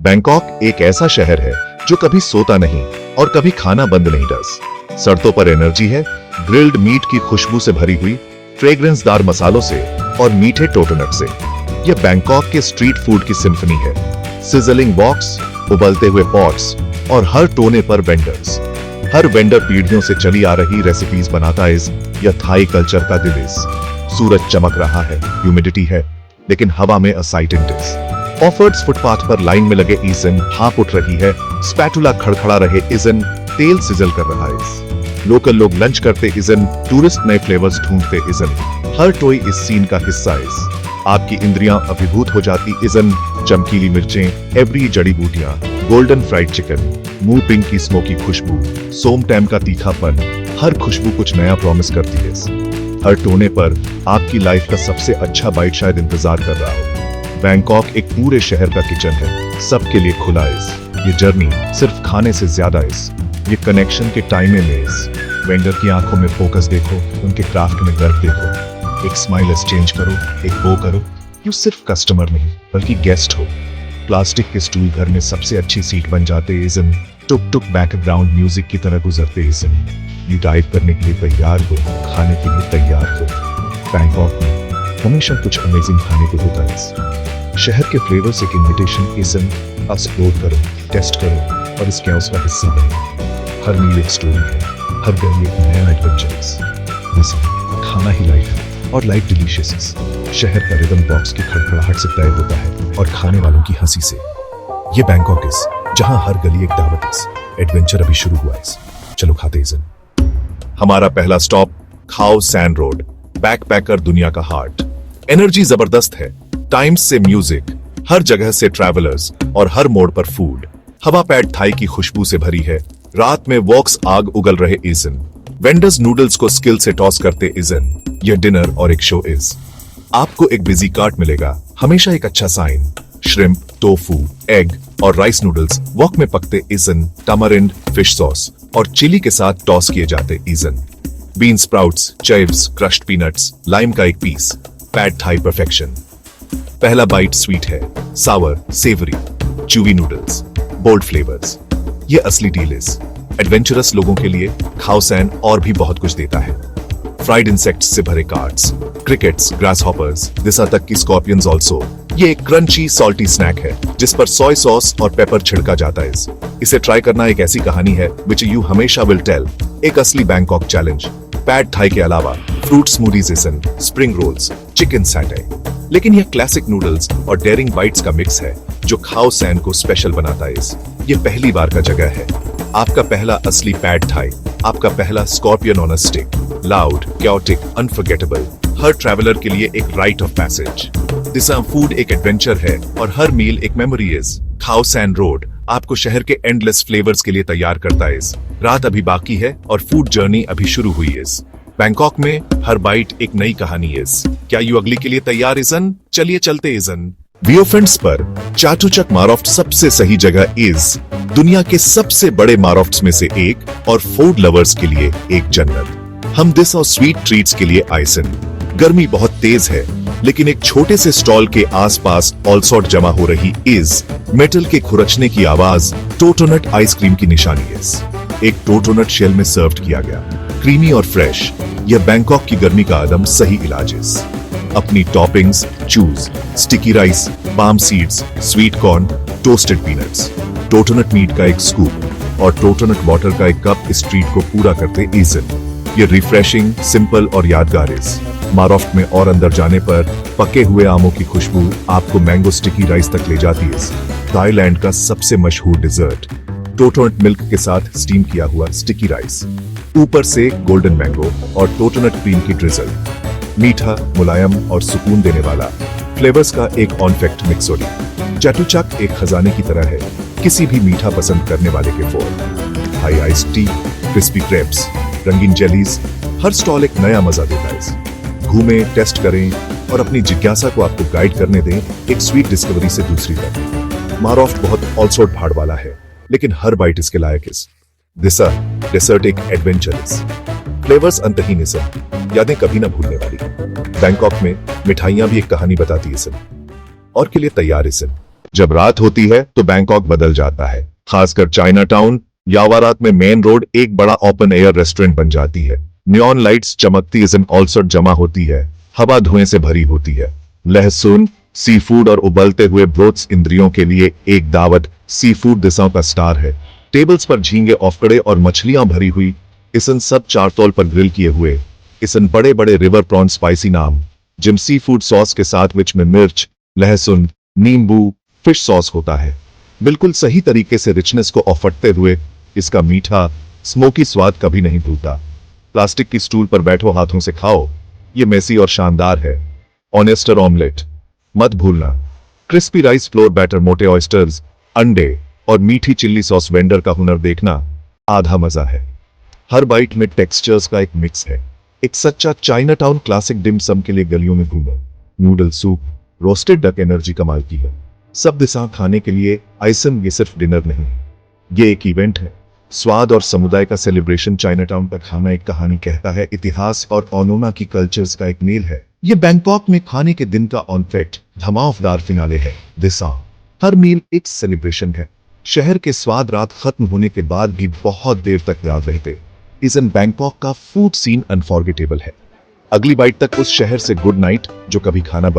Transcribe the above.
Bangkok एक ऐसा शहर है जो कभी सोता नहीं और कभी खाना बंद नहीं डस। सड़कों पर एनर्जी है, ग्रिल्ड मीट की खुशबू से भरी हुई, फ्रेग्रेंसदार मसालों से और मीठे टोटोनट से। यह बैंकॉक के स्ट्रीट फूड की सिम्फनी है। सिजलिंग वॉक्स, उबलते हुए पॉट्स और हर टोने पर वेंडर्स। हर वेंडर पीढ़ियों से चली आ रही रेसिपीज बनाता है। यह थाई कल्चर का दिल इस। सूरज चमक रहा है, ह्यूमिडिटी है, लेकिन हवा में असाइटेंटिस। ऑफर्ड्स फुटपाथ पर लाइन में लगे ईजन हाँप उठ रही है। स्पैटुला खड़खड़ा रहे इजन, तेल सिजल कर रहा है। लोकल लोग लंच करते इजन, टूरिस्ट नए फ्लेवर्स ढूंढते इजन। हर टोई इस सीन का हिस्सा इस। आपकी इंद्रियां अभिभूत हो जाती इजन। चमकीली मिर्चें, एवरी जड़ी बूटियां, गोल्डन फ्राइड चिकन, मुंह पिंक की स्मोकी खुशबू, सोम टैम का तीखापन। हर खुशबू कुछ नया प्रॉमिस करती है। हर टोने पर आपकी लाइफ का सबसे अच्छा बाइट शायद इंतजार कर रहा हो। बैंकॉक एक पूरे शहर का किचन है, सबके लिए खुला इस। ये जर्नी सिर्फ खाने से ज्यादा इस। ये कनेक्शन के टाइम में इस। वेंडर की आंखों में फोकस देखो, उनके क्राफ्ट में गर्व देखो। एक स्माइल एक्सचेंज करो, एक बो करो। यू सिर्फ कस्टमर नहीं बल्कि गेस्ट हो। प्लास्टिक के स्टूल घर में सबसे अच्छी सीट बन जाते इजन। टुक टुक बैकग्राउंड म्यूजिक की तरह गुजरते इजन। यू डाइव करने के लिए तैयार हो, खाने के लिए तैयार हो। बैंकॉक में हमेशा कुछ अमेजिंग खाने को होता है। शहर के फ्लेवर्स एक इन्विटेशन इजन। एक्सप्लोर करो, टेस्ट करो और इस कैओस का हिस्सा बनो। हर मील एक स्टोरी है, हर गली एक नया एडवेंचर। खाना ही लाइफ है और लाइफ डिलीशियस। शहर का रिदम बॉक्स की खड़खड़ाहट से तय होता है और खाने वालों की हंसी से। ये बैंकॉक इस, जहां हर गली एक दावत इस। एडवेंचर अभी शुरू हुआ इस। चलो खाते इजन। हमारा पहला स्टॉप खाओ सैन रोड। बैकपैकर दुनिया का हार्ट। एनर्जी जबरदस्त है, टाइम्स से म्यूजिक, हर जगह से ट्रैवलर्स और हर मोड़ पर फूड। हवा पैड थाई की खुशबू से भरी है। रात में वॉक्स आग उगल रहे इजन। वेंडर्स नूडल्स को स्किल से टॉस करते इजन। यह डिनर और एक शो इज। आपको एक बिजी कार्ट मिलेगा, हमेशा एक अच्छा साइन। श्रिम्प, टोफू, एग और राइस नूडल्स वॉक में पकते इजन। टमारिंड, फिश सॉस और चिली के साथ टॉस किए जाते इजन। Bean sprouts, chives, crushed peanuts, lime का एक पीस। Pad Thai perfection. पहला बाइट स्वीट है, sour, savoury, chewy noodles, bold flavours. ये असली डील इज। एडवेंचरस लोगों के लिए खाओ सैन और भी बहुत कुछ देता है। फ्राइड इंसेक्ट्स से भरे कार्ड्स, क्रिकेट्स, ग्रास हॉपर्स, दिशा तक की स्कॉर्पियंस ऑल्सो। ये एक क्रंची सॉल्टी स्नैक है जिस पर सोय सॉस और पेपर छिड़का जाता है। इसे ट्राई करना एक ऐसी कहानी है विच यू हमेशा विल टेल। एक असली बैंकॉक चैलेंज। पैड थाई के अलावा fruit smoothies इजन, spring rolls, chicken सैटे। लेकिन यह क्लासिक नूडल्स और डेयरिंग बाइट्स का मिक्स है जो खाओ सैन को स्पेशल बनाता है। ये पहली बार का जगह है। आपका पहला असली पैड थाई, आपका पहला scorpion on a stick. Loud, chaotic, unforgettable. Her traveller के लिए एक right of passage. Disha food एक एडवेंचर है और हर मील एक मेमोरी इज। खाओ सैन रोड आपको शहर के एंडलेस फ्लेवर्स के लिए तैयार करता है। रात अभी बाकी है और फूड जर्नी अभी शुरू हुई है। बैंकॉक में हर बाइट एक नई कहानी इज। क्या यू अगली के लिए तैयार इजन? चलिए चलते इजन। वियोफेंट्स पर चाटुचक मारोफ्ट सबसे सही जगह इज। दुनिया के सबसे बड़े मारोफ्ट्स में से एक और फूड लवर्स के लिए एक जन्नत। हम दिस और स्वीट ट्रीट्स के लिए आइसन। गर्मी बहुत तेज है लेकिन एक छोटे से स्टॉल के आसपास ऑलसॉट जमा हो रही इज। मेटल के खुरचने की आवाज टोटोनट आइसक्रीम की निशानी है। एक टोटोनट शेल में सर्व किया गया, क्रीमी और फ्रेश। यह बैंकॉक की गर्मी का आदम सही इलाज है। अपनी toppings choose. Sticky rice, palm seeds, sweet corn, toasted peanuts. Coconut meat का एक स्कूप और टोटोनट वाटर का एक कप इस ट्रीट को पूरा करते इजन। ये रिफ्रेशिंग, सिंपल और यादगार इज। मारोफ्ट में और अंदर जाने पर पके हुए आमों की खुशबू आपको मैंगो स्टिकी राइस तक ले जाती है। थाईलैंड का सबसे मशहूर डिजर्ट टोटोनट मिल्क के साथ स्टीम किया हुआ स्टिकी राइस। ऊपर से गोल्डन मैंगो और टोटोनट क्रीम की ड्रिजल। मीठा, मुलायम और सुकून देने वाला। फ्लेवर्स का एक ऑनफेक्ट मिक्सोडी। चाटुचक एक खजाने की तरह है किसी भी मीठा पसंद करने वाले के फोर। High ice tea, crispy crepes, रंगीन जेलीज। हर स्टॉल एक नया मजा देता है। घूमें, टेस्ट करें और अपनी जिज्ञासा को आपको गाइड करने दें एक स्वीट डिस्कवरी से दूसरी तक। मारोफ्ट बहुत ऑलसोट भाड़ वाला है लेकिन हर बाइट इसके लायक इस। दिशा डेसर्ट एक एडवेंचर इस। फ्लेवर्स अंतहीन इस। यादें कभी ना भूलने वाली। बैंकॉक में मिठाइयां भी एक कहानी बताती है और के लिए तैयार इस। जब रात होती है तो बैंकॉक बदल जाता है, खासकर चाइना टाउन यावारात में मेन रोड एक बड़ा ओपन एयर रेस्टोरेंट बन जाती है। नियॉन लाइट्स चमकती इज़न ऑल्सर जमा होती है, हवा धुएं से भरी होती है। लहसुन, सी फूड और उबलते हुए ब्रोथ्स इंद्रियों के लिए एक दावत। सी फूड दिशाओं का स्टार है। टेबल्स पर झींगे, ऑफकड़े और मछलियां भरी हुई, इसन सब चारतोल पर ग्रिल किए हुए। इसन बड़े बड़े रिवर प्रॉन स्पाइसी नाम, जिम सी फूड सॉस के साथ विच में मिर्च, लहसुन, नींबू, फिश सॉस होता है। बिल्कुल सही तरीके से रिचनेस को ऑफटते हुए इसका मीठा स्मोकी स्वाद कभी नहीं भूलता। प्लास्टिक की स्टूल पर बैठो, हाथों से खाओ, ये मेसी और शानदार है। ऑनेस्टर ऑमलेट मत भूलना। क्रिस्पी राइस फ्लोर बैटर, मोटे ऑयस्टर्स, अंडे और मीठी चिल्ली सॉस, वेंडर का हुनर देखना आधा मजा है। हर बाइट में टेक्सचर्स का एक मिक्स है। एक सच्चा चाइना टाउन क्लासिक डिम सम के लिए गलियों में घूमो। Noodle soup, roasted duck energy कमाल की है। सब दिशा खाने के लिए आइसम, ये सिर्फ डिनर नहीं, ये एक इवेंट है। स्वाद और समुदाय का सेलिब्रेशन। चाइना टाउन का खाना एक कहानी कहता है, इतिहास और ओनोमा की कल्चर्स का एक मेल है। ये बैंकॉक में खाने के दिन का ऑनफेक्ट धमाकेदार फिनाले है। दिशा हर मील एक सेलिब्रेशन है। शहर के स्वाद रात खत्म होने के बाद भी बहुत देर तक याद रहते। इज़न बैंकॉक का फूड सीन अनफॉरगेटेबल है। अगली बाइट तक उस शहर से गुड नाइट जो कभी खाना